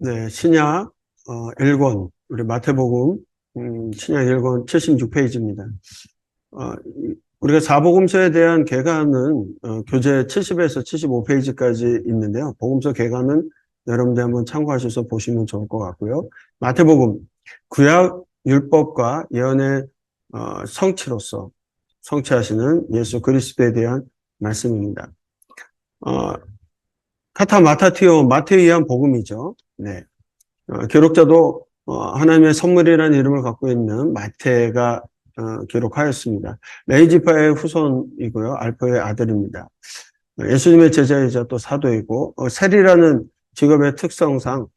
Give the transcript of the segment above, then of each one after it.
네, 신약 1권, 우리 마태복음 신약 1권 76페이지입니다. 우리가 사복음서에 대한 개관은 교재 70에서 75페이지까지 있는데요. 복음서 개관은 여러분들 한번 참고하셔서 보시면 좋을 것 같고요. 마태복음, 구약 율법과 예언의 성취로서 성취하시는 예수 그리스도에 대한 말씀입니다. 카타 마타티오, 마태에 의한 복음이죠. 네. 기록자도 하나님의 선물이라는 이름을 갖고 있는 마태가 기록하였습니다. 레이지파의 후손이고요. 알포의 아들입니다. 예수님의 제자이자 또 사도이고 세리라는 직업의 특성상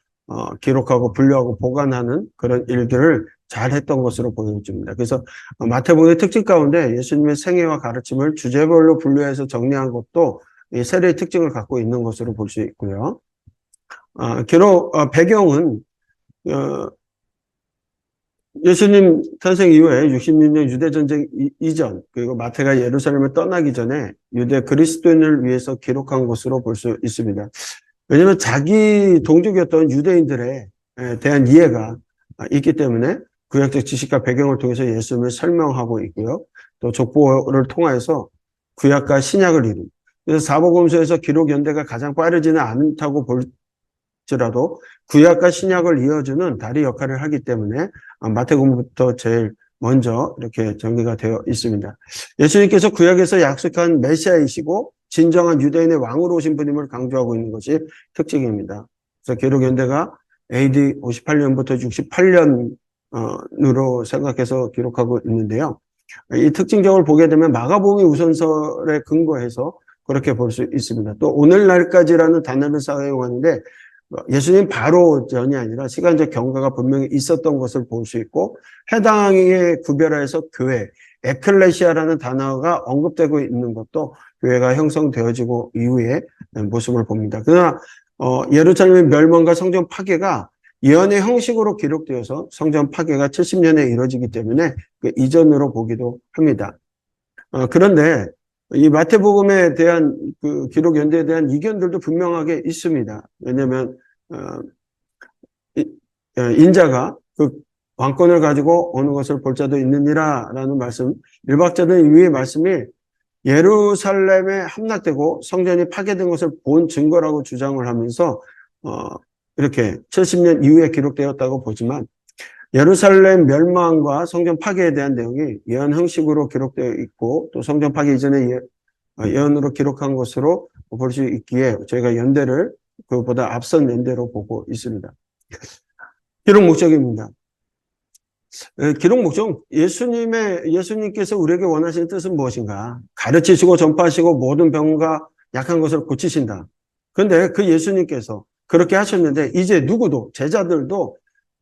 기록하고 분류하고 보관하는 그런 일들을 잘했던 것으로 보여집니다. 그래서 마태복음의 특징 가운데 예수님의 생애와 가르침을 주제별로 분류해서 정리한 것도 이 세례의 특징을 갖고 있는 것으로 볼 수 있고요. 배경은 예수님 탄생 이후에 66년 유대전쟁 이전, 그리고 마태가 예루살렘을 떠나기 전에 유대 그리스도인을 위해서 기록한 것으로 볼 수 있습니다. 왜냐하면 자기 동족이었던 유대인들에 대한 이해가 있기 때문에 구약적 지식과 배경을 통해서 예수님을 설명하고 있고요. 또 족보를 통해서 구약과 신약을 이룬. 그래서 사복음서에서 기록 연대가 가장 빠르지는 않다고 볼지라도 구약과 신약을 이어주는 다리 역할을 하기 때문에 마태복음부터 제일 먼저 이렇게 정리가 되어 있습니다. 예수님께서 구약에서 약속한 메시아이시고 진정한 유대인의 왕으로 오신 분임을 강조하고 있는 것이 특징입니다. 그래서 기록 연대가 AD 58년부터 68년으로 생각해서 기록하고 있는데요. 이 특징적을 보게 되면 마가복음이 우선설에 근거해서 그렇게 볼 수 있습니다. 또 오늘날까지라는 단어를 사용하는데 예수님 바로 전이 아니라 시간적 경과가 분명히 있었던 것을 볼 수 있고 해당에 구별해서 교회, 에클레시아라는 단어가 언급되고 있는 것도 교회가 형성되어지고 이후의 모습을 봅니다. 그러나 예루살렘의 멸망과 성전 파괴가 예언의 형식으로 기록되어서 성전 파괴가 70년에 이루어지기 때문에 그 이전으로 보기도 합니다. 그런데 이 마태복음에 대한 그 기록 연대에 대한 이견들도 분명하게 있습니다. 왜냐하면 인자가 그 왕권을 가지고 오는 것을 볼 자도 있느니라라는 말씀, 일박자들 이후의 말씀이 예루살렘에 함락되고 성전이 파괴된 것을 본 증거라고 주장을 하면서 이렇게 70년 이후에 기록되었다고 보지만 예루살렘 멸망과 성전 파괴에 대한 내용이 예언 형식으로 기록되어 있고 또 성전 파괴 이전에 예언으로 기록한 것으로 볼 수 있기에 저희가 연대를 그보다 앞선 연대로 보고 있습니다. 기록 목적입니다. 기록 목적, 예수님께서 우리에게 원하시는 뜻은 무엇인가? 가르치시고 전파하시고 모든 병과 약한 것을 고치신다. 그런데 그 예수님께서 그렇게 하셨는데 이제 누구도 제자들도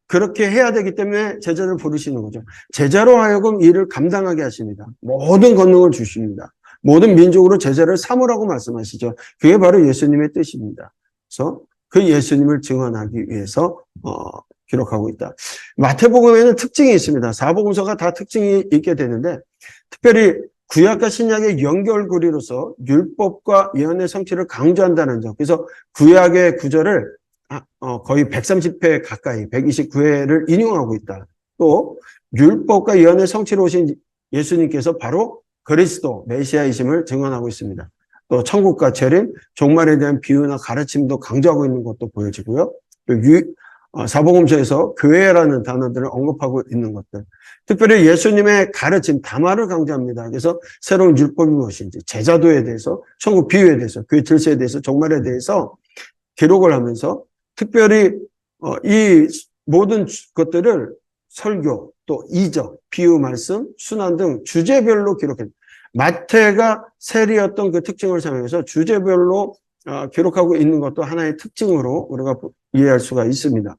그렇게 해야 되기 때문에 제자를 부르시는 거죠. 제자로 하여금 일을 감당하게 하십니다. 모든 권능을 주십니다. 모든 민족으로 제자를 삼으라고 말씀하시죠. 그게 바로 예수님의 뜻입니다. 그래서 그 예수님을 증언하기 위해서 기록하고 있다. 마태복음에는 특징이 있습니다. 사복음서가 다 특징이 있게 되는데 특별히 구약과 신약의 연결고리로서 율법과 예언의 성취를 강조한다는 점. 그래서 구약의 구절을 거의 130회 가까이 129회를 인용하고 있다. 또 율법과 예언의 성취로 오신 예수님께서 바로 그리스도 메시아이심을 증언하고 있습니다. 또 천국과 재림, 종말에 대한 비유나 가르침도 강조하고 있는 것도 보여지고요. 또 사복음서에서 교회라는 단어들을 언급하고 있는 것들. 특별히 예수님의 가르침, 담화를 강조합니다. 그래서 새로운 율법이 무엇인지, 제자도에 대해서, 천국 비유에 대해서, 교회 질서에 대해서, 종말에 대해서 기록을 하면서 특별히 이 모든 것들을 설교, 또 이적, 비유 말씀, 순환 등 주제별로 기록합니다. 마태가 세리였던 그 특징을 사용해서 주제별로 기록하고 있는 것도 하나의 특징으로 우리가 이해할 수가 있습니다.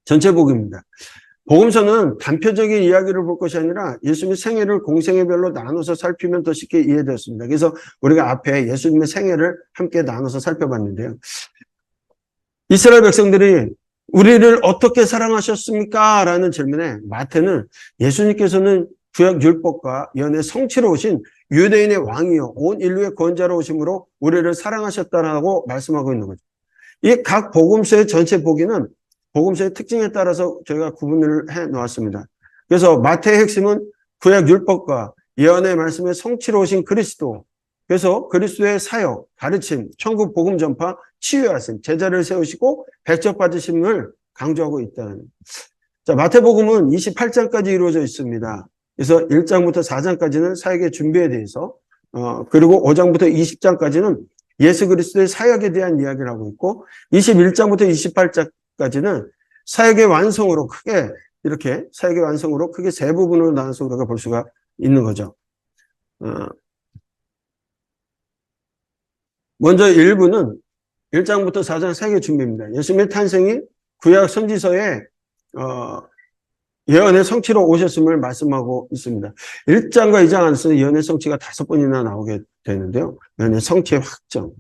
전체 복음입니다. 복음서는 단편적인 이야기를 볼 것이 아니라 예수님의 생애를 공생애별로 나눠서 살피면 더 쉽게 이해되었습니다. 그래서 우리가 앞에 예수님의 생애를 함께 나눠서 살펴봤는데요. 이스라엘 백성들이 우리를 어떻게 사랑하셨습니까? 라는 질문에 마태는 예수님께서는 구약 율법과 예언의 성취로 오신 유대인의 왕이요 온 인류의 구원자로 오심으로 우리를 사랑하셨다라고 말씀하고 있는 거죠. 이 각 복음서의 전체 보기는 복음서의 특징에 따라서 저희가 구분을 해 놓았습니다. 그래서 마태의 핵심은 구약 율법과 예언의 말씀의 성취로 오신 그리스도, 그래서 그리스도의 사역, 가르침, 천국 복음 전파, 치유하심, 제자를 세우시고 백적 받으심을 강조하고 있다는. 자, 마태복음은 28장까지 이루어져 있습니다. 그래서 1장부터 4장까지는 사역의 준비에 대해서, 그리고 5장부터 20장까지는 예수 그리스도의 사역에 대한 이야기를 하고 있고, 21장부터 28장까지는 사역의 완성으로 크게, 이렇게 사역의 완성으로 크게 세 부분으로 나눠서 우리가 볼 수가 있는 거죠. 먼저 1부는 1장부터 4장 사역의 준비입니다. 예수님의 탄생이 구약 선지서에 예언의 성취로 오셨음을 말씀하고 있습니다. 1장과 2장 안에서는 예언의 성취가 5번이나 나오게 되는데요. 예언의 성취의 확정.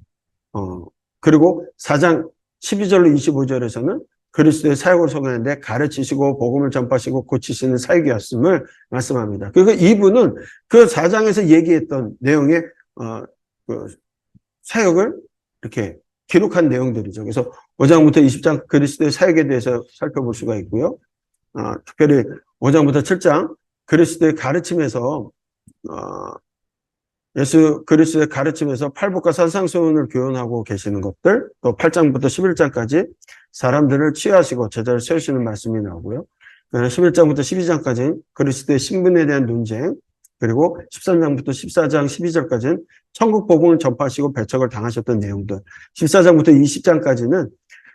그리고 4장 12절로 25절에서는 그리스도의 사역을 소개하는데 가르치시고 복음을 전파하시고 고치시는 사역이었음을 말씀합니다. 그리고 2부는 그 4장에서 얘기했던 내용의 그 사역을 이렇게 기록한 내용들이죠. 그래서 5장부터 20장 그리스도의 사역에 대해서 살펴볼 수가 있고요. 특별히 5장부터 7장 그리스도의 가르침에서 예수 그리스도의 가르침에서 팔복과 산상수훈을 교훈하고 계시는 것들, 또 8장부터 11장까지 사람들을 치유하시고 제자를 세우시는 말씀이 나오고요. 11장부터 12장까지는 그리스도의 신분에 대한 논쟁, 그리고 13장부터 14장 12절까지는 천국 복음을 전파하시고 배척을 당하셨던 내용들, 14장부터 20장까지는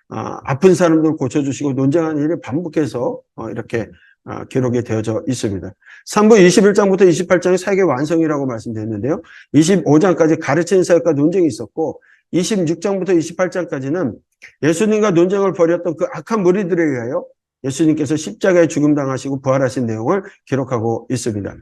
아픈 사람들 고쳐주시고 논쟁하는 일이 반복해서 이렇게 기록이 되어져 있습니다. 3부 21장부터 28장이 사역의 완성이라고 말씀드렸는데요. 25장까지 가르치는 사역과 논쟁이 있었고 26장부터 28장까지는 예수님과 논쟁을 벌였던 그 악한 무리들에 의하여 예수님께서 십자가에 죽음당하시고 부활하신 내용을 기록하고 있습니다.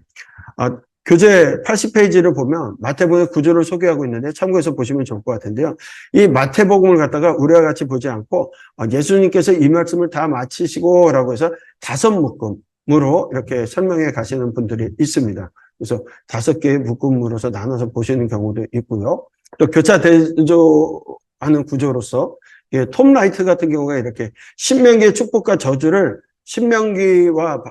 교재 80페이지를 보면 마태복음의 구조를 소개하고 있는데 참고해서 보시면 좋을 것 같은데요. 이 마태복음을 갖다가 우리와 같이 보지 않고 예수님께서 이 말씀을 다 마치시고 라고 해서 5묶음으로 이렇게 설명해 가시는 분들이 있습니다. 그래서 5개의 묶음으로서 나눠서 보시는 경우도 있고요. 또 교차 대조하는 구조로서 톰 라이트 같은 경우가 이렇게 신명기의 축복과 저주를 신명기와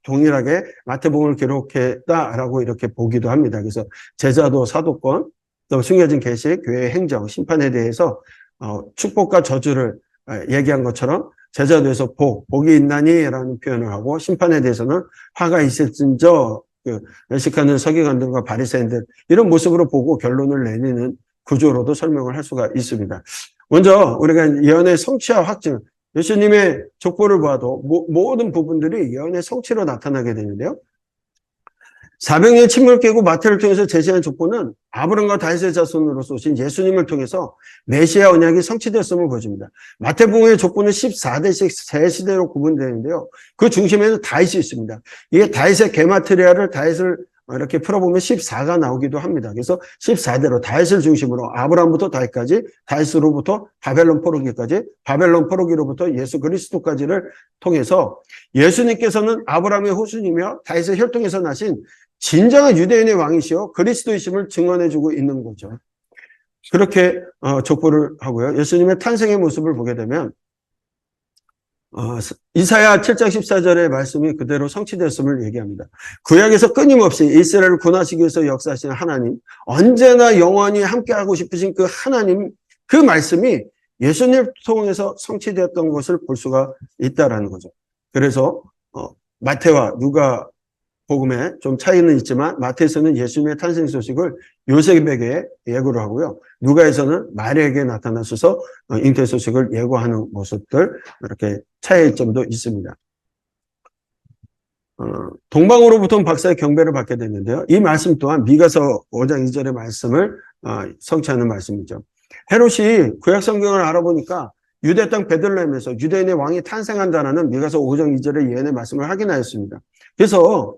동일하게 마태복음을 기록했다라고 이렇게 보기도 합니다. 그래서 제자도 사도권, 또 숨겨진 계시, 교회의 행정, 심판에 대해서 축복과 저주를 얘기한 것처럼 제자도에서 복이 있나니라는 표현을 하고 심판에 대해서는 화가 있을진저 외식하는 서기관들과 바리새인들 이런 모습으로 보고 결론을 내리는 구조로도 설명을 할 수가 있습니다. 먼저 우리가 예언의 성취와 확증, 예수님의 족보를 봐도 모든 부분들이 예언의 성취로 나타나게 되는데요. 400년 침을 깨고 마태를 통해서 제시한 족보는 아브람과 다윗의 자손으로서 오신 예수님을 통해서 메시아 언약이 성취되었음을 보여줍니다. 마태복음의 족보는 14대씩 세 시대로 구분되는데요. 그 중심에는 다윗이 있습니다. 이게 다윗의 게마트리아를 다윗을 이렇게 풀어보면 14가 나오기도 합니다. 그래서 14대로 다윗을 중심으로 아브라함부터 다윗까지, 다윗으로부터 바벨론 포로기까지, 바벨론 포로기로부터 예수 그리스도까지를 통해서 예수님께서는 아브라함의 후손이며 다윗의 혈통에서 나신 진정한 유대인의 왕이시여 그리스도이심을 증언해주고 있는 거죠. 그렇게 족보를 하고요. 예수님의 탄생의 모습을 보게 되면 이사야 7장 14절의 말씀이 그대로 성취되었음을 얘기합니다. 구약에서 끊임없이 이스라엘을 구원하시기 위해서 역사하시는 하나님, 언제나 영원히 함께하고 싶으신 그 하나님, 그 말씀이 예수님을 통해서 성취되었던 것을 볼 수가 있다라는 거죠. 그래서 마태와 누가 복음에 좀 차이는 있지만 마태에서는 예수님의 탄생 소식을 요셉에게 예고를 하고요. 누가에서는 마리아에게 나타나셔서 잉태 소식을 예고하는 모습들 이렇게 차이점도 있습니다. 동방으로부터 박사의 경배를 받게 됐는데요. 이 말씀 또한 미가서 5장 2절의 말씀을 성취하는 말씀이죠. 헤롯이 구약 성경을 알아보니까 유대 땅 베들레헴에서 유대인의 왕이 탄생한다라는 미가서 5장 2절의 예언의 말씀을 확인하였습니다. 그래서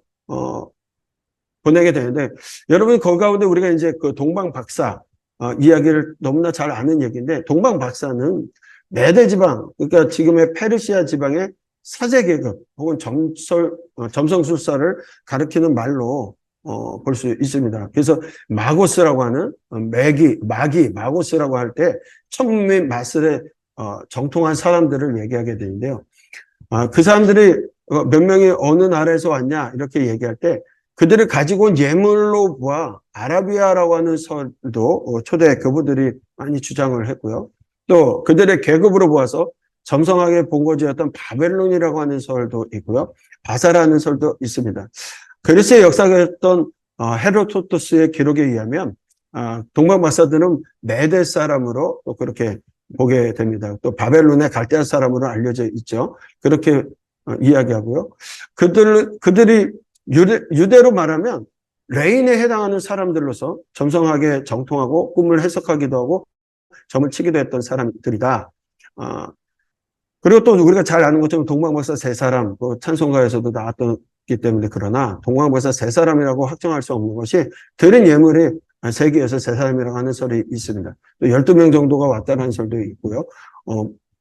보내게 되는데 여러분 그 가운데 우리가 이제 그 동방 박사 이야기를 너무나 잘 아는 얘기인데 동방 박사는 메대 지방 그러니까 지금의 페르시아 지방의 사제 계급 혹은 점성술사를 가리키는 말로 볼 수 있습니다. 그래서 마고스라고 하는 마고스라고 할 때 천민 마슬의 정통한 사람들을 얘기하게 되는데요. 그 사람들이 몇 명이 어느 나라에서 왔냐 이렇게 얘기할 때 그들을 가지고 온 예물로 보아 아라비아라고 하는 설도 초대 교부들이 많이 주장을 했고요. 또 그들의 계급으로 보아서 점성하게 본거지였던 바벨론이라고 하는 설도 있고요. 바사라는 설도 있습니다. 그리스의 역사였던 헤로도토스의 기록에 의하면 동방박사들은 메대 사람으로 또 그렇게 보게 됩니다. 또 바벨론의 갈대아 사람으로 알려져 있죠. 그렇게 이야기하고요. 그들이 유대로 말하면 레인에 해당하는 사람들로서 점성하게 정통하고 꿈을 해석하기도 하고 점을 치기도 했던 사람들이다. 그리고 또 우리가 잘 아는 것처럼 동방박사 세 사람, 찬송가에서도 나왔기 때문에 그러나 동방박사 세 사람이라고 확정할 수 없는 것이 드린 예물이 세계에서 세 사람이라고 하는 설이 있습니다. 또 12명 정도가 왔다는 설도 있고요.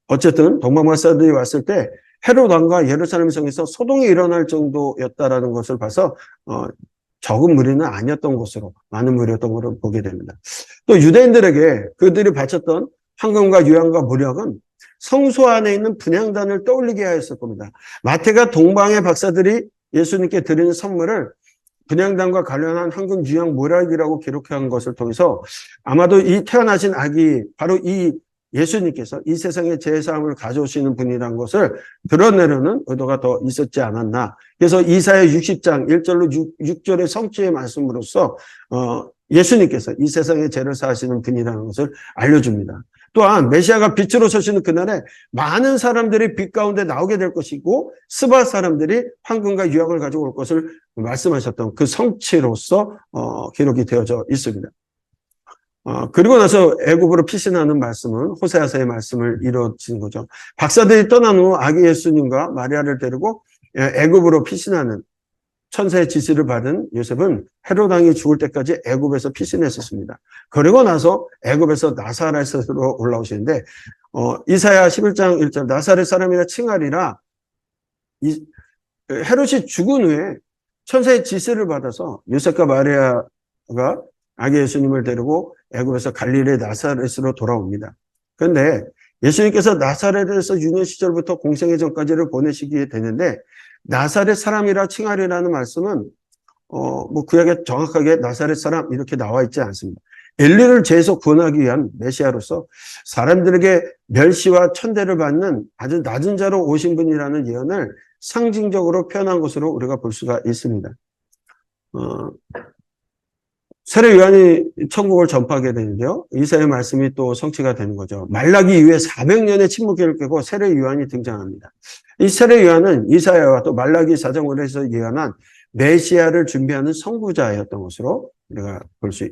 어쨌든 동방박사들이 왔을 때 헤롯 왕과 예루살렘 성에서 소동이 일어날 정도였다라는 것을 봐서 적은 무리는 아니었던 것으로 많은 무리였던 것을 보게 됩니다. 또 유대인들에게 그들이 바쳤던 황금과 유향과 무력은 성소 안에 있는 분향단을 떠올리게 하였을 겁니다. 마태가 동방의 박사들이 예수님께 드리는 선물을 분향단과 관련한 황금, 유향, 무력이라고 기록한 것을 통해서 아마도 이 태어나신 아기 바로 이 예수님께서 이 세상에 제사함을 가져오시는 분이라는 것을 드러내려는 의도가 더 있었지 않았나. 그래서 이사야 60장 1절로 6절의 성취의 말씀으로써 예수님께서 이 세상에 죄를 사하시는 분이라는 것을 알려줍니다. 또한 메시아가 빛으로 서시는 그날에 많은 사람들이 빛 가운데 나오게 될 것이고 스바 사람들이 황금과 유향을 가지고 올 것을 말씀하셨던 그 성취로서 기록이 되어져 있습니다. 그리고 나서 애굽으로 피신하는 말씀은 호세아서의 말씀을 이루어진 거죠. 박사들이 떠난 후 아기 예수님과 마리아를 데리고 애굽으로 피신하는 천사의 지시를 받은 요셉은 헤롯 왕이 죽을 때까지 애굽에서 피신했었습니다. 그리고 나서 애굽에서 나사렛으로 올라오시는데 이사야 11장 1절 나사렛 사람이라 칭하리라. 헤롯이 죽은 후에 천사의 지시를 받아서 요셉과 마리아가 아기 예수님을 데리고 애굽에서 갈릴리 나사렛으로 돌아옵니다. 그런데 예수님께서 나사렛에서 유년 시절부터 공생애 전까지를 보내시게 되는데 나사렛 사람이라 칭하리라는 말씀은 구약에 정확하게 나사렛 사람 이렇게 나와 있지 않습니다. 인류를 죄에서 구원하기 위한 메시아로서 사람들에게 멸시와 천대를 받는 아주 낮은 자로 오신 분이라는 예언을 상징적으로 표현한 것으로 우리가 볼 수가 있습니다. 세례 요한이 천국을 전파하게 되는데요. 이사야의 말씀이 또 성취가 되는 거죠. 말라기 이후에 400년의 침묵기를 깨고 세례 요한이 등장합니다. 이 세례 요한은 이사야와 또 말라기 사정원에서 예언한 메시아를 준비하는 선구자였던 것으로 우리가 볼 수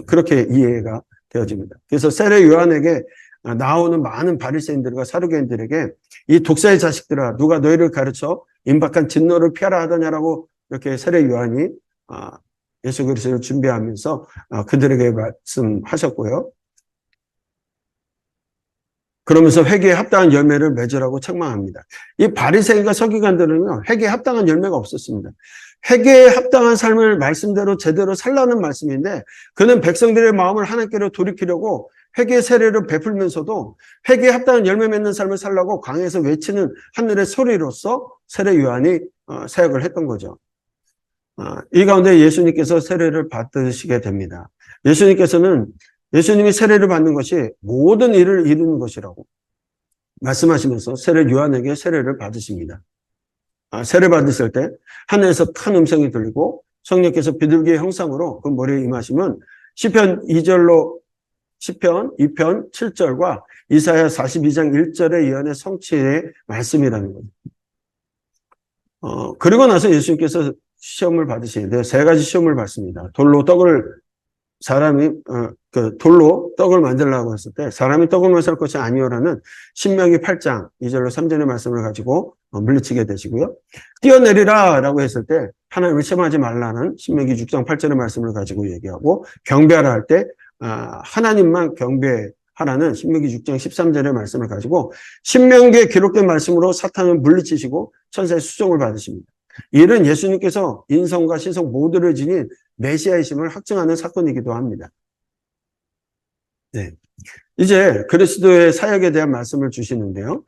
그렇게 이해가 되어집니다. 그래서 세례 요한에게 나오는 많은 바리새인들과 사두개인들에게 이 독사의 자식들아 누가 너희를 가르쳐 임박한 진노를 피하라 하더냐라고 이렇게 세례 요한이 예수 그리스도를 준비하면서 그들에게 말씀하셨고요. 그러면서 회개에 합당한 열매를 맺으라고 책망합니다. 이 바리새인과 서기관들은요, 회개에 합당한 열매가 없었습니다. 회개에 합당한 삶을 말씀대로 제대로 살라는 말씀인데, 그는 백성들의 마음을 하나님께로 돌이키려고 회개의 세례를 베풀면서도 회개에 합당한 열매 맺는 삶을 살라고 광야에서 외치는 하늘의 소리로서 세례 요한이 사역을 했던 거죠. 이 가운데 예수님께서 세례를 받으시게 됩니다. 예수님이 세례를 받는 것이 모든 일을 이루는 것이라고 말씀하시면서 세례 요한에게 세례를 받으십니다. 세례 받으실 때 하늘에서 큰 음성이 들리고 성령께서 비둘기의 형상으로 그 머리에 임하시면 시편 2편 7절과 이사야 42장 1절의 예언의 성취의 말씀이라는 거죠. 그리고 나서 예수님께서 시험을 받으시는데 세 가지 시험을 받습니다. 돌로 떡을 만들려고 했을 때 사람이 떡을 만들 것이 아니오라는 신명기 8장 2절로 3절의 말씀을 가지고 물리치게 되시고요. 뛰어내리라 라고 했을 때 하나님을 시험하지 말라는 신명기 6장 8절의 말씀을 가지고 얘기하고 경배하라 할 때 하나님만 경배하라는 신명기 6장 13절의 말씀을 가지고 신명기에 기록된 말씀으로 사탄을 물리치시고 천사의 수종을 받으십니다. 이는 예수님께서 인성과 신성 모두를 지닌 메시아이심을 확증하는 사건이기도 합니다. 네. 이제 그리스도의 사역에 대한 말씀을 주시는데요.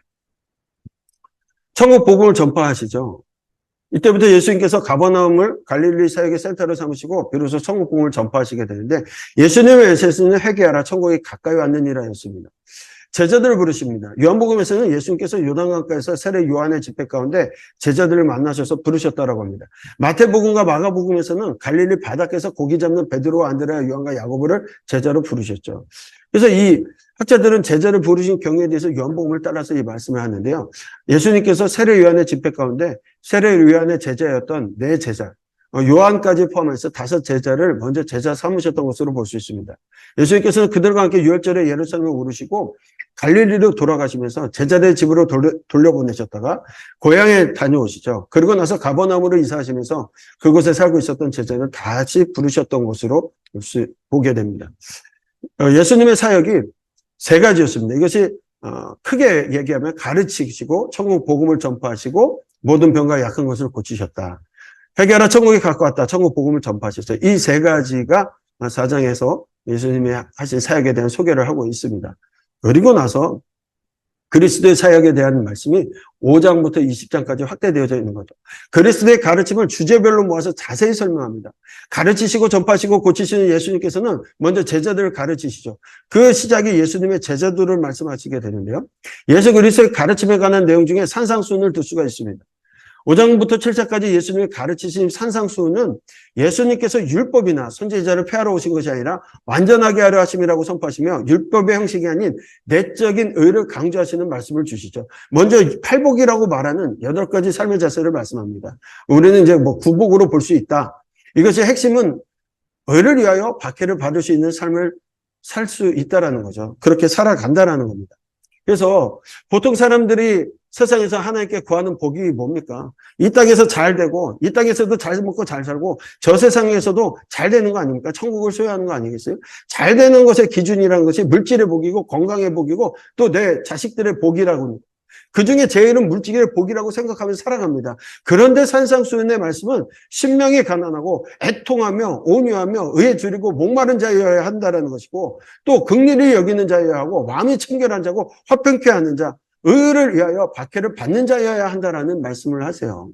천국 복음을 전파하시죠. 이때부터 예수님께서 가버나움을 갈릴리 사역의 센터로 삼으시고 비로소 천국 복음을 전파하시게 되는데 예수님의 메시지는 회개하라 천국이 가까이 왔느니라였습니다. 제자들을 부르십니다. 요한복음에서는 예수님께서 요단강가에서 세례 요한의 집회 가운데 제자들을 만나셔서 부르셨다라고 합니다. 마태복음과 마가복음에서는 갈릴리 바닷가에서 고기 잡는 베드로와 안드레와 요한과 야고보를 제자로 부르셨죠. 그래서 이 학자들은 제자를 부르신 경우에 대해서 요한복음을 따라서 이 말씀을 하는데요. 예수님께서 세례 요한의 집회 가운데 세례 요한의 제자였던 네 제자, 요한까지 포함해서 5 제자를 먼저 제자 삼으셨던 것으로 볼 수 있습니다. 예수님께서는 그들과 함께 유월절에 예루살렘을 오르시고 갈릴리로 돌아가시면서 제자들의 집으로 돌려보내셨다가 고향에 다녀오시죠. 그러고 나서 가버나움으로 이사하시면서 그곳에 살고 있었던 제자를 다시 부르셨던 것으로 보게 됩니다. 예수님의 사역이 3가지였습니다. 이것이 크게 얘기하면 가르치시고 천국 복음을 전파하시고 모든 병과 약한 것을 고치셨다. 회개하라 천국이 가까웠다. 천국 복음을 전파하셨어요. 이 3가지가 4장에서 예수님이 하신 사역에 대한 소개를 하고 있습니다. 그리고 나서 그리스도의 사역에 대한 말씀이 5장부터 20장까지 확대되어져 있는 거죠. 그리스도의 가르침을 주제별로 모아서 자세히 설명합니다. 가르치시고 전파하시고 고치시는 예수님께서는 먼저 제자들을 가르치시죠. 그 시작이 예수님의 제자들을 말씀하시게 되는데요. 예수 그리스도의 가르침에 관한 내용 중에 산상수훈을 들 수가 있습니다. 5장부터 7장까지 예수님이 가르치신 산상수훈은 예수님께서 율법이나 선지자를 폐하러 오신 것이 아니라 완전하게 하려 하심이라고 선포하시며 율법의 형식이 아닌 내적인 의를 강조하시는 말씀을 주시죠. 먼저 팔복이라고 말하는 8가지 삶의 자세를 말씀합니다. 우리는 이제 구복으로 볼 수 있다. 이것이 핵심은 의를 위하여 박해를 받을 수 있는 삶을 살 수 있다라는 거죠. 그렇게 살아간다라는 겁니다. 그래서 보통 사람들이 세상에서 하나님께 구하는 복이 뭡니까? 이 땅에서 잘 되고 이 땅에서도 잘 먹고 잘 살고 저 세상에서도 잘 되는 거 아닙니까? 천국을 소유하는 거 아니겠어요? 잘 되는 것의 기준이라는 것이 물질의 복이고 건강의 복이고 또 내 자식들의 복이라고 합니다. 그중에 제일은 물질의 복이라고 생각하면서 살아갑니다. 그런데 산상수훈의 말씀은 신명이 가난하고 애통하며 온유하며 의에 줄이고 목마른 자여야 한다는 것이고 또 긍휼히 여기는 자여야 하고 마음이 청결한 자고 화평케 하는 자 의를 위하여 박해를 받는 자여야 한다라는 말씀을 하세요.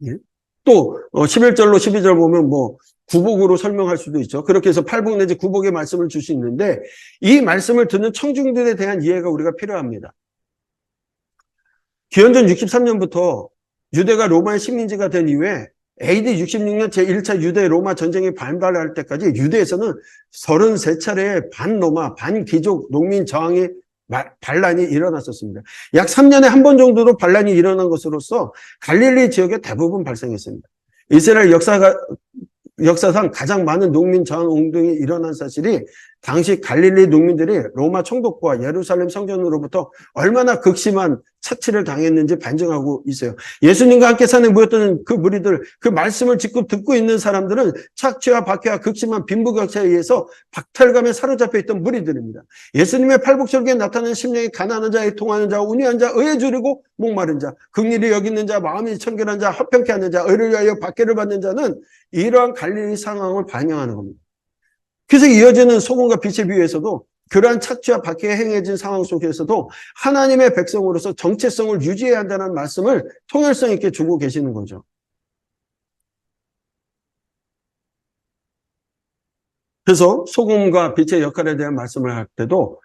예? 또 11절로 12절 보면 구복으로 설명할 수도 있죠. 그렇게 해서 팔복 내지 구복의 말씀을 줄 수 있는데 이 말씀을 듣는 청중들에 대한 이해가 우리가 필요합니다. 기원전 63년부터 유대가 로마의 식민지가 된 이후에 AD 66년 제1차 유대 로마 전쟁이 발발할 때까지 유대에서는 33차례의 반로마, 반귀족 농민 저항이 반란이 일어났었습니다. 약 3년에 한 번 정도로 반란이 일어난 것으로서 갈릴리 지역에 대부분 발생했습니다. 이스라엘 역사상 가장 많은 농민 저항 운동이 일어난 사실이 당시 갈릴리 농민들이 로마 총독부와 예루살렘 성전으로부터 얼마나 극심한 착취를 당했는지 반증하고 있어요. 예수님과 함께 산에 모였던 그 무리들, 그 말씀을 직접 듣고 있는 사람들은 착취와 박해와 극심한 빈부격차에 의해서 박탈감에 사로잡혀 있던 무리들입니다. 예수님의 팔복절기에 나타나는 심령이 가난한 자, 애통하는 자, 온유한 자, 의에 줄이고 목마른 자, 긍휼히 여기는 자, 마음이 청결한 자, 화평케 하는 자, 의를 위하여 박해를 받는 자는 이러한 갈릴리 상황을 반영하는 겁니다. 그래서 이어지는 소금과 빛의 비유에서도 그러한 착취와 박해에 행해진 상황 속에서도 하나님의 백성으로서 정체성을 유지해야 한다는 말씀을 통일성 있게 주고 계시는 거죠. 그래서 소금과 빛의 역할에 대한 말씀을 할 때도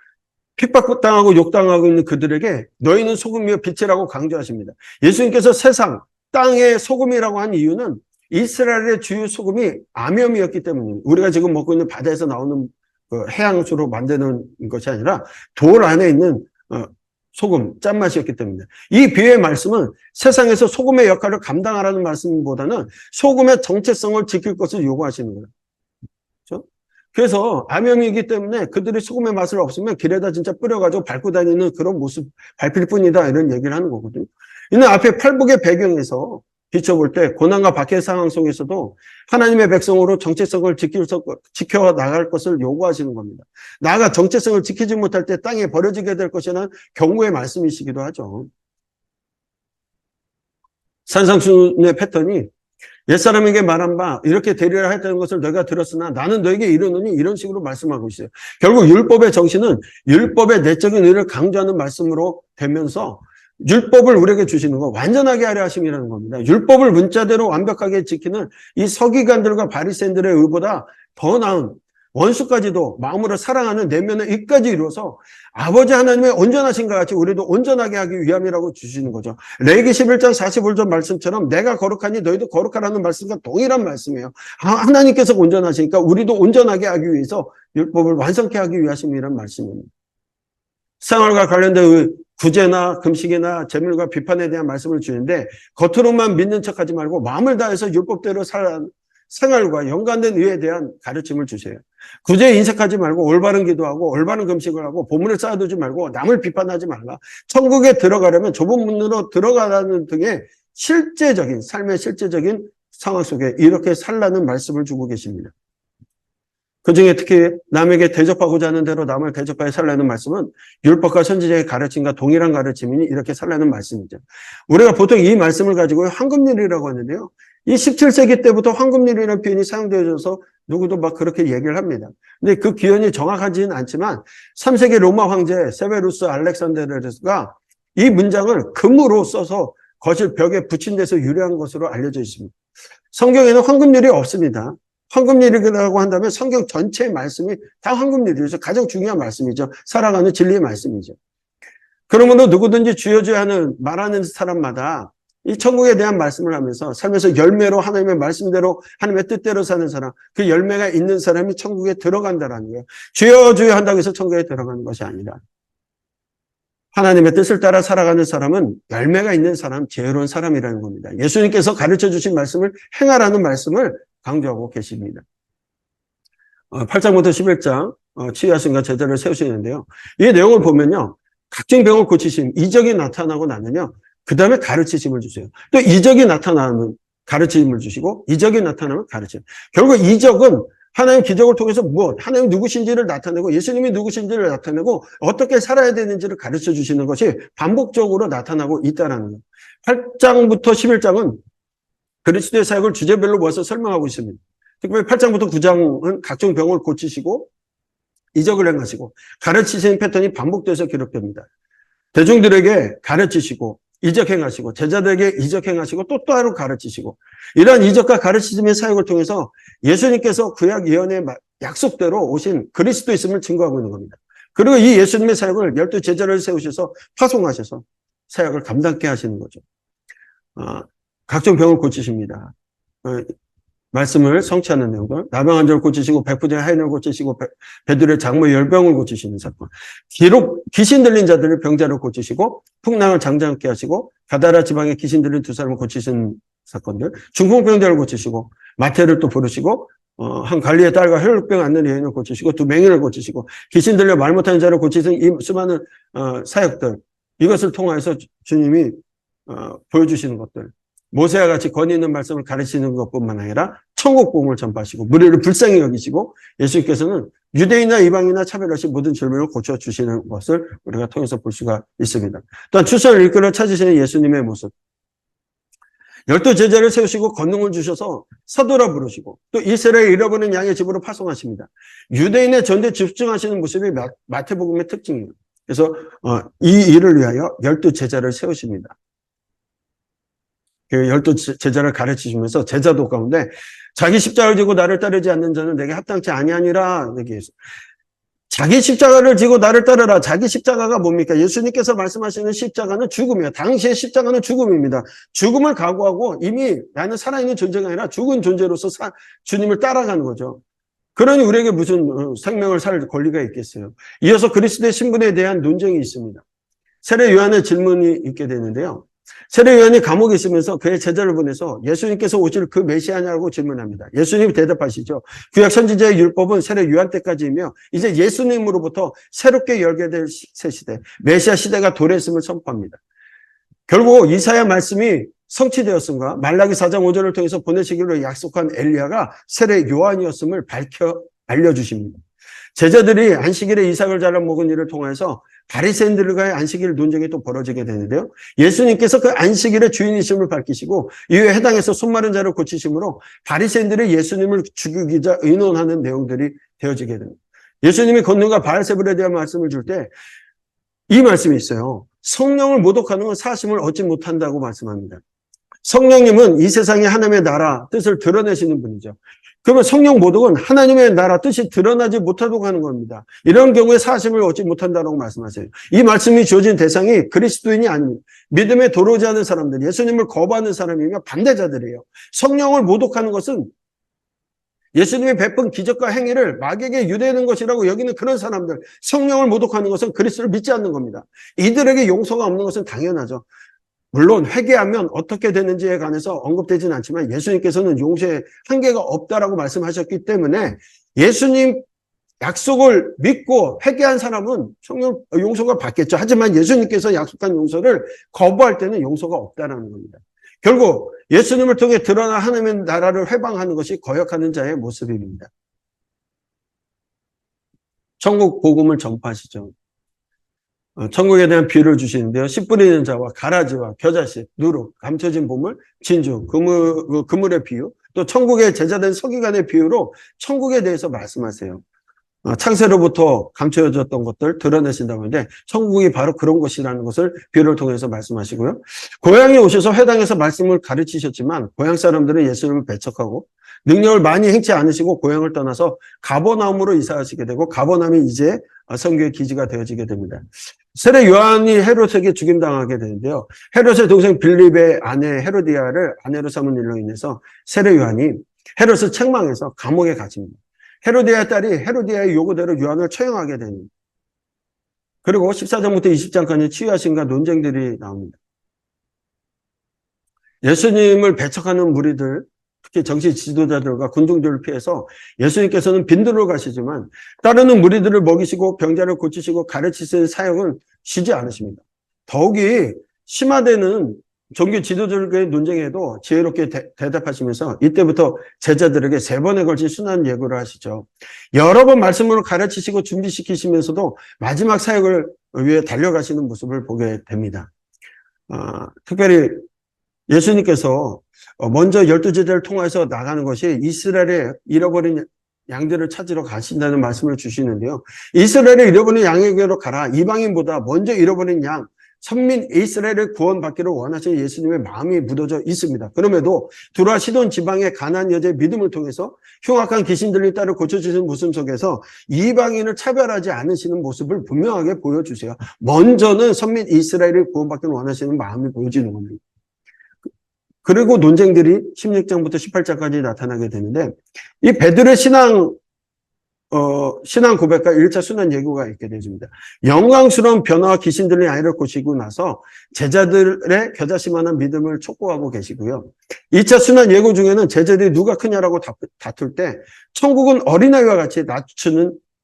핍박당하고 욕당하고 있는 그들에게 너희는 소금이요 빛이라고 강조하십니다. 예수님께서 세상, 땅의 소금이라고 한 이유는 이스라엘의 주요 소금이 암염이었기 때문입니다. 우리가 지금 먹고 있는 바다에서 나오는 그 해양수로 만드는 것이 아니라 돌 안에 있는 소금, 짠맛이었기 때문입니다. 이 비유의 말씀은 세상에서 소금의 역할을 감당하라는 말씀보다는 소금의 정체성을 지킬 것을 요구하시는 거예요. 그렇죠? 그래서 암염이기 때문에 그들이 소금의 맛을 없으면 길에다 진짜 뿌려가지고 밟고 다니는 그런 모습 밟힐 뿐이다 이런 얘기를 하는 거거든요. 이는 앞에 팔복의 배경에서 비춰볼 때 고난과 박해 상황 속에서도 하나님의 백성으로 정체성을 지켜나갈 것을 요구하시는 겁니다. 나아가 정체성을 지키지 못할 때 땅에 버려지게 될 것이라는 경고의 말씀이시기도 하죠. 산상수훈의 패턴이 옛사람에게 말한 바 이렇게 되리라 했다는 것을 너희가 들었으나 나는 너에게 이르노니 이런 식으로 말씀하고 있어요. 결국 율법의 정신은 율법의 내적인 의를 강조하는 말씀으로 되면서 율법을 우리에게 주시는 거 완전하게 하려 하심이라는 겁니다. 율법을 문자대로 완벽하게 지키는 이 서기관들과 바리새인들의 의보다 더 나은 원수까지도 마음으로 사랑하는 내면의 의까지 이루어서 아버지 하나님의 온전하신과 같이 우리도 온전하게 하기 위함이라고 주시는 거죠. 레위기 11장 45절 말씀처럼 내가 거룩하니 너희도 거룩하라는 말씀과 동일한 말씀이에요. 하나님께서 온전하시니까 우리도 온전하게 하기 위해서 율법을 완성케 하기 위하심이란 말씀입니다. 생활과 관련된 구제나 금식이나 재물과 비판에 대한 말씀을 주는데 겉으로만 믿는 척하지 말고 마음을 다해서 율법대로 생활과 연관된 의에 대한 가르침을 주세요. 구제에 인색하지 말고 올바른 기도하고 올바른 금식을 하고 보물을 쌓아두지 말고 남을 비판하지 말라. 천국에 들어가려면 좁은 문으로 들어가라는 등의 실제적인 삶의 실제적인 상황 속에 이렇게 살라는 말씀을 주고 계십니다. 그중에 특히 남에게 대접하고자 하는 대로 남을 대접하여 살라는 말씀은 율법과 선지자의 가르침과 동일한 가르침이니 이렇게 살라는 말씀이죠. 우리가 보통 이 말씀을 가지고 황금률이라고 하는데요. 이 17세기 때부터 황금률이라는 표현이 사용되어져서 누구도 막 그렇게 얘기를 합니다. 근데 그 기원이 정확하지는 않지만 3세기 로마 황제 세베루스 알렉산데르가 이 문장을 금으로 써서 거실 벽에 붙인 데서 유래한 것으로 알려져 있습니다. 성경에는 황금률이 없습니다. 황금률이라고 한다면 성경 전체의 말씀이 다 황금률이죠. 가장 중요한 말씀이죠. 살아가는 진리의 말씀이죠. 그러므로 누구든지 주여 주여 하는 말하는 사람마다 이 천국에 대한 말씀을 하면서 살면서 열매로 하나님의 말씀대로 하나님의 뜻대로 사는 사람, 그 열매가 있는 사람이 천국에 들어간다라는 거예요. 주여 주여 한다고 해서 천국에 들어가는 것이 아니라 하나님의 뜻을 따라 살아가는 사람은 열매가 있는 사람, 지혜로운 사람이라는 겁니다. 예수님께서 가르쳐 주신 말씀을 행하라는 말씀을 강조하고 계십니다. 8장부터 11장 치유하신과 제자를 세우시는데요. 이 내용을 보면요. 각종 병을 고치심, 이적이 나타나고 나면요. 그 다음에 가르치심을 주세요. 또 이적이 나타나면 가르치심을 주시고 이적이 나타나면 가르침. 결국 이적은 하나님 기적을 통해서 무엇? 하나님 누구신지를 나타내고 예수님이 누구신지를 나타내고 어떻게 살아야 되는지를 가르쳐 주시는 것이 반복적으로 나타나고 있다는 거예요. 8장부터 11장은 그리스도의 사역을 주제별로 모아서 설명하고 있습니다. 특별히 8장부터 9장은 각종 병을 고치시고 이적을 행하시고 가르치시는 패턴이 반복돼서 기록됩니다. 대중들에게 가르치시고 이적 행하시고 제자들에게 이적 행하시고 또 따로 가르치시고 이러한 이적과 가르치심의 사역을 통해서 예수님께서 구약 예언의 약속대로 오신 그리스도 있음을 증거하고 있는 겁니다. 그리고 이 예수님의 사역을 12 제자를 세우셔서 파송하셔서 사역을 감당케 하시는 거죠. 각종 병을 고치십니다. 말씀을 성취하는 내용들, 나병환자를 고치시고 백부장의 하인을 고치시고 베드로의 장모 열병을 고치시는 사건, 귀신 들린 자들을 병자를 고치시고 풍랑을 장장케 하시고 가다라 지방에 귀신 들린 두 사람을 고치신 사건들, 중풍병자를 고치시고 마태를 또 부르시고 한 관리의 딸과 혈루병 앓는 여인을 고치시고 두 맹인을 고치시고 귀신 들려 말 못하는 자를 고치신 이 수많은 사역들, 이것을 통하여서 주님이 보여주시는 것들, 모세와 같이 권위 있는 말씀을 가르치는 것뿐만 아니라 천국 복음을 전파하시고 무리를 불쌍히 여기시고 예수님께서는 유대인이나 이방인이나 차별 없이 모든 질병을 고쳐주시는 것을 우리가 통해서 볼 수가 있습니다. 또한 출산을 이끌어 찾으시는 예수님의 모습, 12 제자를 세우시고 권능을 주셔서 사도라 부르시고 또 이스라엘 잃어버린 양의 집으로 파송하십니다. 유대인의 전도에 집중하시는 모습이 마태복음의 특징이에요. 그래서 이 일을 위하여 12 제자를 세우십니다. 그 12 제자를 가르치시면서 제자도 가운데 자기 십자가를 지고 나를 따르지 않는 자는 내게 합당치 아니하니라 얘기했어요. 자기 십자가를 지고 나를 따르라. 자기 십자가가 뭡니까? 예수님께서 말씀하시는 십자가는 죽음이에요. 당시의 십자가는 죽음입니다. 죽음을 각오하고 이미 나는 살아있는 존재가 아니라 죽은 존재로서 주님을 따라가는 거죠. 그러니 우리에게 무슨 생명을 살 권리가 있겠어요. 이어서 그리스도의 신분에 대한 논쟁이 있습니다. 세례 요한의 질문이 있게 되는데요. 세례 요한이 감옥에 있으면서 그의 제자를 보내서 예수님께서 오실 그 메시아냐고 질문합니다. 예수님이 대답하시죠. 구약 선지자의 율법은 세례 요한 때까지이며 이제 예수님으로부터 새롭게 열게 될 새 시대, 메시아 시대가 도래했음을 선포합니다. 결국 이사야 말씀이 성취되었음과 말라기 4장 5절을 통해서 보내시기로 약속한 엘리야가 세례 요한이었음을 밝혀 알려주십니다. 제자들이 안식일에 이삭을 잘라 먹은 일을 통해서 바리새인들과의 안식일 논쟁이 또 벌어지게 되는데요. 예수님께서 그 안식일의 주인이심을 밝히시고 이에 해당해서 손마른 자를 고치심으로 바리새인들이 예수님을 죽이기자 의논하는 내용들이 되어지게 됩니다. 예수님이 권능과 바알세불에 대한 말씀을 줄 때 이 말씀이 있어요. 성령을 모독하는 건 사심을 얻지 못한다고 말씀합니다. 성령님은 이 세상에 하나님의 나라 뜻을 드러내시는 분이죠. 그러면 성령 모독은 하나님의 나라 뜻이 드러나지 못하도록 하는 겁니다. 이런 경우에 사심을 얻지 못한다고 말씀하세요. 이 말씀이 주어진 대상이 그리스도인이 아닙니다. 믿음에 도로지 않은 사람들, 예수님을 거부하는 사람이며 반대자들이에요. 성령을 모독하는 것은 예수님이 베푼 기적과 행위를 마귀에게 유대하는 것이라고 여기는 그런 사람들, 성령을 모독하는 것은 그리스도를 믿지 않는 겁니다. 이들에게 용서가 없는 것은 당연하죠. 물론 회개하면 어떻게 되는지에 관해서 언급되지는 않지만 예수님께서는 용서에 한계가 없다라고 말씀하셨기 때문에 예수님 약속을 믿고 회개한 사람은 성령 용서가 받겠죠. 하지만 예수님께서 약속한 용서를 거부할 때는 용서가 없다라는 겁니다. 결국 예수님을 통해 드러나 하나님의 나라를 회방하는 것이 거역하는 자의 모습입니다. 천국 복음을 전파하시죠. 천국에 대한 비유를 주시는데요. 씨 뿌리는 자와 가라지와 겨자씨, 누룩, 감춰진 보물, 진주, 그물의 비유, 또 천국의 제자된 서기관의 비유로 천국에 대해서 말씀하세요. 창세로부터 감춰졌던 것들 드러내신다고 하는데 천국이 바로 그런 것이라는 것을 비유를 통해서 말씀하시고요. 고향에 오셔서 회당에서 말씀을 가르치셨지만 고향 사람들은 예수님을 배척하고 능력을 많이 행치 않으시고 고향을 떠나서 가버나움으로 이사하시게 되고 가버나움이 이제 선교의 기지가 되어지게 됩니다. 세례 요한이 헤롯에게 죽임당하게 되는데요. 헤롯의 동생 빌립의 아내 헤로디아를 아내로 삼은 일로 인해서 세례 요한이 헤롯을 책망해서 감옥에 갇힙니다. 헤로디아의 딸이 헤로디아의 요구대로 요한을 처형하게 됩니다. 그리고 14장부터 20장까지 치유하신과 논쟁들이 나옵니다. 예수님을 배척하는 무리들, 특히 정치 지도자들과 군중들을 피해서 예수님께서는 빈들로 가시지만 따르는 무리들을 먹이시고 병자를 고치시고 가르치시는 사역은 쉬지 않으십니다. 더욱이 심화되는 종교 지도자들과의 논쟁에도 지혜롭게 대답하시면서 이때부터 제자들에게 3번에 걸친 순환 예고를 하시죠. 여러 번 말씀으로 가르치시고 준비시키시면서도 마지막 사역을 위해 달려가시는 모습을 보게 됩니다. 특별히 예수님께서 먼저 12제자를 통해서 나가는 것이 이스라엘의 잃어버린 양들을 찾으러 가신다는 말씀을 주시는데요. 이스라엘의 잃어버린 양에게로 가라. 이방인보다 먼저 잃어버린 양, 선민 이스라엘을 구원받기를 원하시는 예수님의 마음이 묻어져 있습니다. 그럼에도 두라 시돈 지방의 가나안 여자의 믿음을 통해서 흉악한 귀신들이 따로 고쳐지는 모습 속에서 이방인을 차별하지 않으시는 모습을 분명하게 보여주세요. 먼저는 선민 이스라엘을 구원받기를 원하시는 마음이 보여지는 겁니다. 그리고 논쟁들이 16장부터 18장까지 나타나게 되는데 이 베드로의 신앙 고백과 1차 순환 예고가 있게 되어집니다. 영광스러운 변화와 귀신들의 아이를 고치고 나서 제자들의 겨자씨만한 믿음을 촉구하고 계시고요. 2차 순환 예고 중에는 제자들이 누가 크냐라고 다툴 때 천국은 어린아이와 같이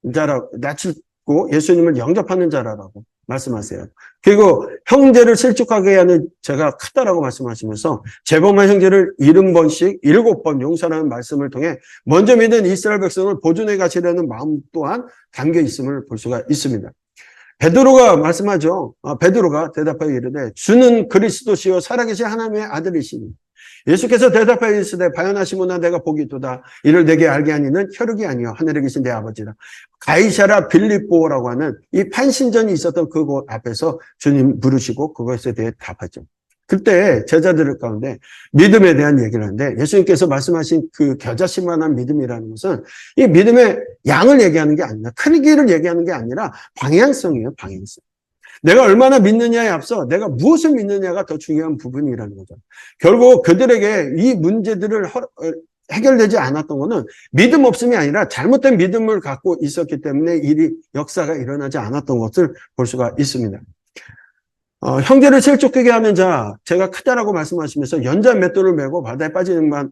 낮추고 예수님을 영접하는 자라고 말씀하세요. 그리고 형제를 실족하게 하는 죄가 크다라고 말씀하시면서 재범한 형제를 70번씩 7번 용서하는 말씀을 통해 먼저 믿은 이스라엘 백성을 보존해 가시려는 마음 또한 담겨 있음을 볼 수가 있습니다. 베드로가 말씀하죠. 베드로가 대답하여 이르되 주는 그리스도시요 살아계신 하나님의 아들이시니 예수께서 대답하여 이르시되 바요나 시몬아 내가 복이 있도다. 이를 내게 알게 하니는 혈육이 아니요 하늘에 계신 내 아버지라. 가이사랴 빌립보라고 하는 이 판신전이 있었던 그곳 앞에서 주님 부르시고 그것에 대해 답하죠. 그때 제자들 가운데 믿음에 대한 얘기를 하는데 예수님께서 말씀하신 그 겨자씨만한 믿음이라는 것은 이 믿음의 양을 얘기하는 게 아니라 크기를 얘기하는 게 아니라 방향성이에요. 방향성. 내가 얼마나 믿느냐에 앞서 내가 무엇을 믿느냐가 더 중요한 부분이라는 거죠. 결국 그들에게 이 문제들을 해결되지 않았던 것은 믿음 없음이 아니라 잘못된 믿음을 갖고 있었기 때문에 역사가 일어나지 않았던 것을 볼 수가 있습니다. 형제를 실족하게 하는 자, 제가 크다라고 말씀하시면서 연자 맷돌을 메고 바다에 빠지는 만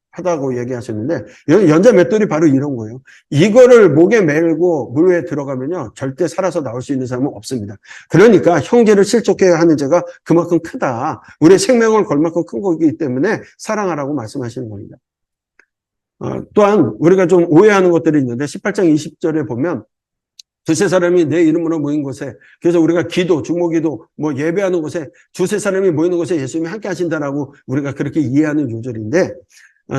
하다고 얘기하셨는데 연자 맷돌이 바로 이런 거예요. 이거를 목에 메고 물 위에 들어가면요 절대 살아서 나올 수 있는 사람은 없습니다. 그러니까 형제를 실족해 하는 죄가 그만큼 크다. 우리의 생명을 걸 만큼 큰 거기 때문에 사랑하라고 말씀하시는 겁니다. 또한 우리가 좀 오해하는 것들이 있는데 18장 20절에 보면 두세 사람이 내 이름으로 모인 곳에, 그래서 우리가 기도, 중보기도, 뭐 예배하는 곳에 두세 사람이 모이는 곳에 예수님이 함께 하신다라고 우리가 그렇게 이해하는 요절인데,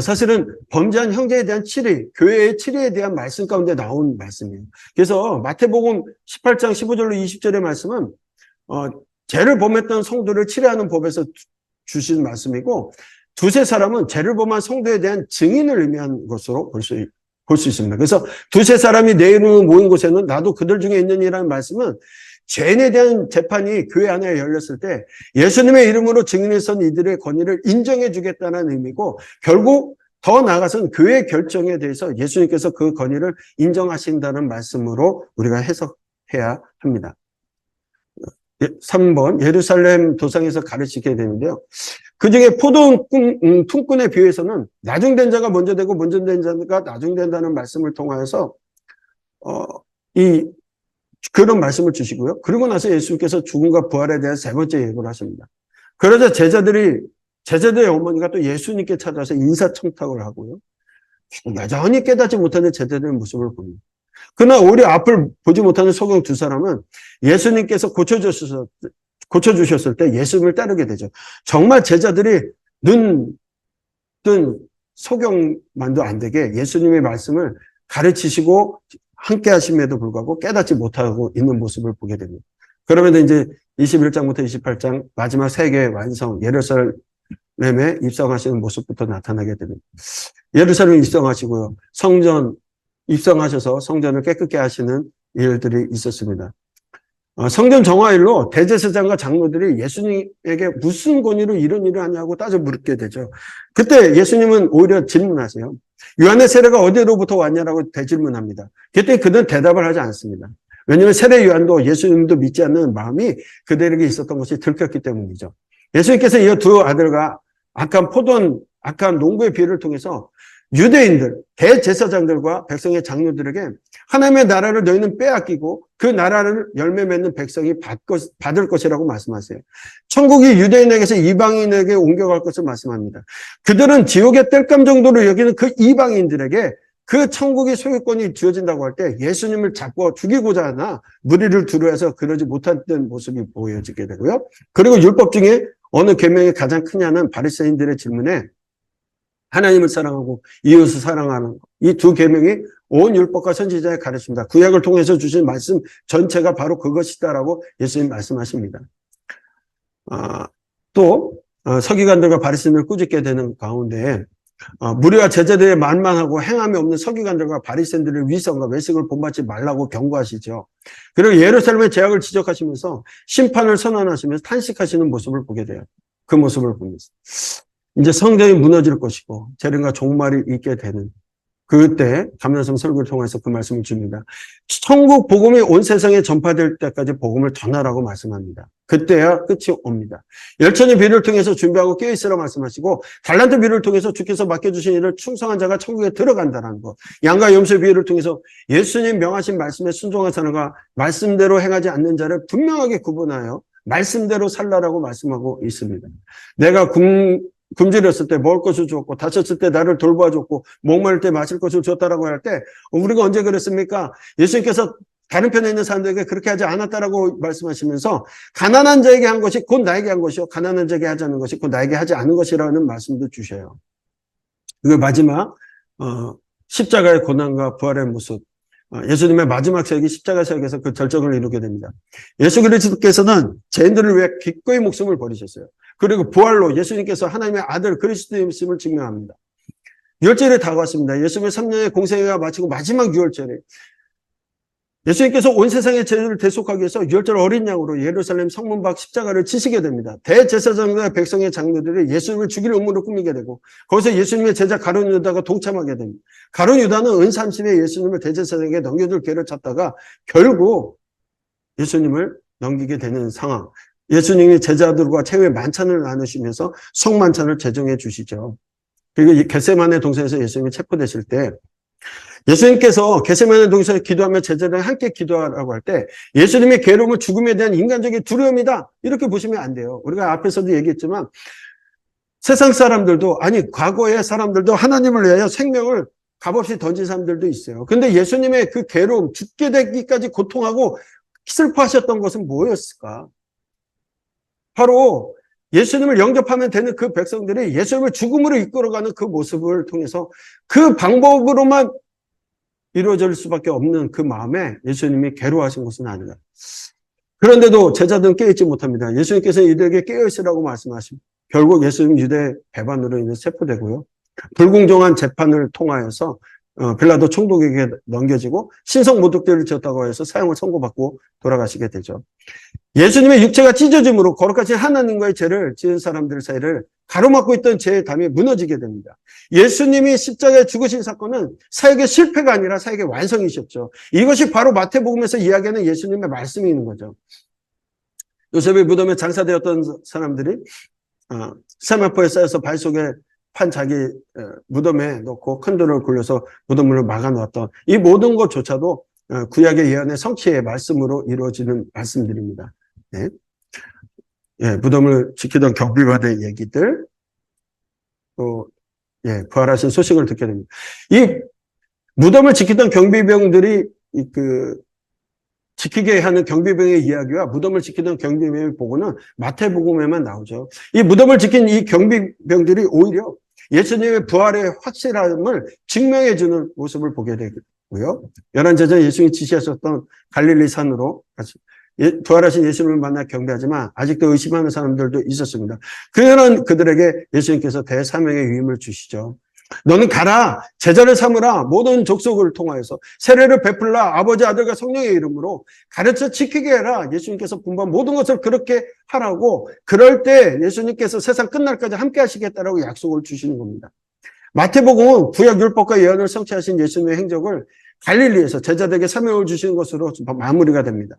사실은 범죄한 형제에 대한 치리, 교회의 치리에 대한 말씀 가운데 나온 말씀이에요. 그래서 마태복음 18장 15절로 20절의 말씀은 죄를 범했던 성도를 치리하는 법에서 주신 말씀이고, 두세 사람은 죄를 범한 성도에 대한 증인을 의미한 것으로 볼 수 있습니다. 그래서 두세 사람이 내 이름으로 모인 곳에는 나도 그들 중에 있느니라는 말씀은 죄인에 대한 재판이 교회 안에 열렸을 때 예수님의 이름으로 증인을 선 이들의 권위를 인정해 주겠다는 의미고, 결국 더 나아가서는 교회의 결정에 대해서 예수님께서 그 권위를 인정하신다는 말씀으로 우리가 해석해야 합니다. 3번, 예루살렘 도상에서 가르치게 되는데요. 그 중에 포도 품꾼에 비해서는 나중된 자가 먼저 되고 먼저 된 자가 나중된다는 말씀을 통하여서 그런 말씀을 주시고요. 그리고 나서 예수님께서 죽음과 부활에 대한 세 번째 예고를 하십니다. 그러자 제자들의 어머니가 또 예수님께 찾아서 인사청탁을 하고요. 여전히 깨닫지 못하는 제자들의 모습을 봅니다. 그러나 오히려 앞을 보지 못하는 소경 두 사람은 예수님께서 고쳐주셨을 때 예수님을 따르게 되죠. 정말 제자들이 눈 뜬 소경만도 안 되게 예수님의 말씀을 가르치시고 함께 하심에도 불구하고 깨닫지 못하고 있는 모습을 보게 됩니다. 그러면 이제 21장부터 28장 마지막 세계의 완성, 예루살렘에 입성하시는 모습부터 나타나게 됩니다. 예루살렘에 입성하시고요. 성전 입성하셔서 성전을 깨끗게 하시는 일들이 있었습니다. 성전 정화일로 대제사장과 장로들이 예수님에게 무슨 권위로 이런 일을 하냐고 따져 물게 되죠. 그때 예수님은 오히려 질문하세요. 요한의 세례가 어디로부터 왔냐라고 대질문합니다. 그때 그들은 대답을 하지 않습니다. 왜냐하면 세례 요한도 예수님도 믿지 않는 마음이 그들에게 있었던 것이 들켰기 때문이죠. 예수님께서 이 두 아들과 악한 농부의 비유를 통해서 유대인들, 대제사장들과 백성의 장로들에게 하나님의 나라를 너희는 빼앗기고 그 나라를 열매 맺는 백성이 받을 것이라고 말씀하세요. 천국이 유대인에게서 이방인에게 옮겨갈 것을 말씀합니다. 그들은 지옥의 땔감 정도로 여기는 그 이방인들에게 그 천국의 소유권이 주어진다고 할 때 예수님을 잡고 죽이고자 하나 무리를 두려워해서 그러지 못했던 모습이 보여지게 되고요. 그리고 율법 중에 어느 계명이 가장 크냐는 바리새인들의 질문에 하나님을 사랑하고 이웃을 사랑하는 이 두 계명이 온 율법과 선지자의 가르침이다. 구약을 통해서 주신 말씀 전체가 바로 그것이다라고 예수님 말씀하십니다. 또 서기관들과 바리새인을 꾸짖게 되는 가운데 무리와 제자들의 만만하고 행함이 없는 서기관들과 바리새인들의 위선과 외식을 본받지 말라고 경고하시죠. 그리고 예루살렘의 죄악을 지적하시면서 심판을 선언하시면서 탄식하시는 모습을 보게 돼요. 그 모습을 보면서 이제 성전이 무너질 것이고 재림과 종말이 있게 되는 그때 감난성 설교를 통해서 그 말씀을 줍니다. 천국 복음이 온 세상에 전파될 때까지 복음을 전하라고 말씀합니다. 그때야 끝이 옵니다. 열천의 비를 통해서 준비하고 깨어있으라 말씀하시고 달란트 비를 통해서 주께서 맡겨주신 일을 충성한 자가 천국에 들어간다는 것, 양과 염소의 비를 통해서 예수님 명하신 말씀에 순종한 사람과 말씀대로 행하지 않는 자를 분명하게 구분하여 말씀대로 살라라고 말씀하고 있습니다. 내가 굶주렸을 때 먹을 것을 주었고 다쳤을 때 나를 돌봐줬고 목마를 때 마실 것을 줬다라고 할 때 우리가 언제 그랬습니까? 예수님께서 다른 편에 있는 사람들에게 그렇게 하지 않았다라고 말씀하시면서 가난한 자에게 한 것이 곧 나에게 한 것이요 가난한 자에게 하지 않은 것이 곧 나에게 하지 않은 것이라는 말씀도 주셔요. 그리고 마지막 십자가의 고난과 부활의 모습, 예수님의 마지막 사역이 십자가 사역에서 그 절정을 이루게 됩니다. 예수 그리스도께서는 죄인들을 위해 기꺼이 목숨을 버리셨어요. 그리고 부활로 예수님께서 하나님의 아들 그리스도임을 증명합니다. 유월절이 다가왔습니다. 예수님의 3년의 공생애가 마치고 마지막 유월절에 예수님께서 온 세상의 죄를 대속하기 위해서 유월절 어린 양으로 예루살렘 성문 밖 십자가를 치시게 됩니다. 대제사장과 백성의 장로들이 예수님을 죽일 음모를 꾸미게 되고 거기서 예수님의 제자 가룟 유다가 동참하게 됩니다. 가룟 유다는 은삼십에 예수님을 대제사장에게 넘겨줄 기회를 찾다가 결국 예수님을 넘기게 되는 상황. 예수님이 제자들과 최후의 만찬을 나누시면서 성만찬을 제정해 주시죠. 그리고 겟세마네 동산에서 예수님이 체포되실 때 예수님께서 겟세마네 동산에서 기도하며 제자들과 함께 기도하라고 할 때 예수님의 괴로움은 죽음에 대한 인간적인 두려움이다. 이렇게 보시면 안 돼요. 우리가 앞에서도 얘기했지만 세상 사람들도, 아니, 과거의 사람들도 하나님을 위하여 생명을 값없이 던진 사람들도 있어요. 근데 예수님의 그 괴로움, 죽게 되기까지 고통하고 슬퍼하셨던 것은 뭐였을까? 바로 예수님을 영접하면 되는 그 백성들이 예수님을 죽음으로 이끌어가는 그 모습을 통해서 그 방법으로만 이루어질 수밖에 없는 그 마음에 예수님이 괴로워하신 것은 아닌가. 그런데도 제자들은 깨어있지 못합니다. 예수님께서 이들에게 깨어있으라고 말씀하시면 결국 예수님 유대 배반으로 인해 체포되고요. 불공정한 재판을 통하여서 빌라도 총독에게 넘겨지고 신성 모독죄를 지었다고 해서 사형을 선고받고 돌아가시게 되죠. 예수님의 육체가 찢어짐으로 거룩하신 하나님과의 죄를 지은 사람들 사이를 가로막고 있던 죄의 담이 무너지게 됩니다. 예수님이 십자가에 죽으신 사건은 사역의 실패가 아니라 사역의 완성이셨죠. 이것이 바로 마태복음에서 이야기하는 예수님의 말씀이 있는 거죠. 요셉이 무덤에 장사되었던 사람들이 세마포에 쌓여서 발 속에 판 자기 무덤에 넣고 큰 돌을 굴려서 무덤문을 막아놓았던 이 모든 것조차도 구약의 예언의 성취의 말씀으로 이루어지는 말씀들입니다. 네. 예, 무덤을 지키던 경비관의 얘기들, 또 부활하신 소식을 듣게 됩니다. 이 무덤을 지키던 경비병들이 지키게 하는 경비병의 이야기와 무덤을 지키던 경비병의 보고는 마태복음에만 나오죠. 이 무덤을 지킨 이 경비병들이 오히려 예수님의 부활의 확실함을 증명해주는 모습을 보게 되고요. 11제자 예수님이 지시하셨던 갈릴리 산으로 부활하신 예수님을 만나 경배하지만 아직도 의심하는 사람들도 있었습니다. 그러나 그들에게 예수님께서 대사명의 위임을 주시죠. 너는 가라, 제자를 삼으라, 모든 족속을 통하여서 세례를 베풀라, 아버지, 아들과 성령의 이름으로 가르쳐 지키게 해라. 예수님께서 분부한 모든 것을 그렇게 하라고, 그럴 때 예수님께서 세상 끝날까지 함께 하시겠다라고 약속을 주시는 겁니다. 마태복음은 구약 율법과 예언을 성취하신 예수님의 행적을 갈릴리에서 제자들에게 사명을 주시는 것으로 마무리가 됩니다.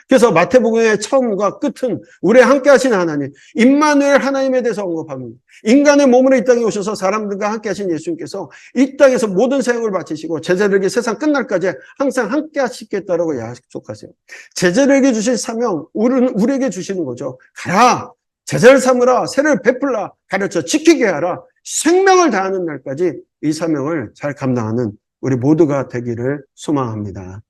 그래서 마태복음의 처음과 끝은 우리 함께 하신 하나님, 임마누엘 하나님에 대해서 언급합니다. 인간의 몸으로 이 땅에 오셔서 사람들과 함께 하신 예수님께서 이 땅에서 모든 사역을 마치시고 제자들에게 세상 끝날까지 항상 함께 하시겠다라고 약속하세요. 제자들에게 주신 사명, 우리에게 주시는 거죠. 가라, 제자를 삼으라, 세례를 베풀라, 가르쳐 지키게 하라, 생명을 다하는 날까지 이 사명을 잘 감당하는 우리 모두가 되기를 소망합니다.